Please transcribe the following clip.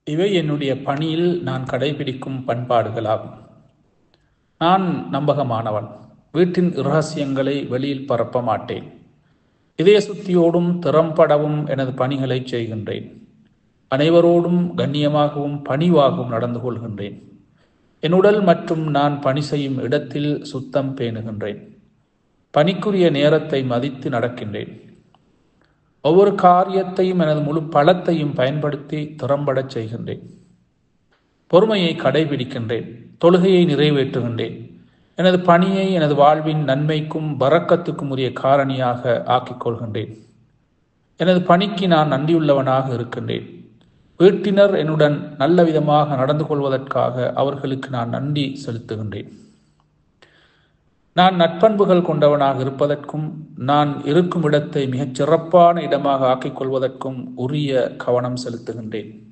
இவை என்னுடைய பணியில் நான் கடைபிடிக்கும் பண்பாடுகளாகும். நான் நம்பகமானவன். வீட்டின் இரகசியங்களை வெளியில் பரப்ப மாட்டேன். இதய சுத்தியோடும் திறம்படவும் எனது பணிகளை செய்கின்றேன். அனைவரோடும் கண்ணியமாகவும் பணிவாகவும் நடந்து கொள்கின்றேன். என் உடல் மற்றும் நான் பணி செய்யும் இடத்தில் சுத்தம் பேணுகின்றேன். பணிக்குரிய நேரத்தை மதித்து நடக்கின்றேன். ஒவ்வொரு காரியத்தையும் எனது முழு பலத்தையும் பயன்படுத்தி திறம்படச் செய்கின்றேன். பொறுமையை கடைபிடிக்கின்றேன். தொழுகையை நிறைவேற்றுகின்றேன். எனது பணியை எனது வாழ்வின் நன்மைக்கும் பரக்கத்துக்கும் உரிய காரணியாக ஆக்கிக் கொள்கின்றேன். எனது பணிக்கு நான் நன்றியுள்ளவனாக இருக்கின்றேன். வீட்டினர் என்னுடன் நல்ல விதமாக நடந்து கொள்வதற்காக அவர்களுக்கு நான் நன்றி செலுத்துகின்றேன். நான் நற்பண்புகள் கொண்டவனாக இருப்பதற்கும் நான் இருக்கும் இடத்தை மிகச் சிறப்பான இடமாக ஆக்கிக் கொள்வதற்கும் உரிய கவனம் செலுத்துகின்றேன்.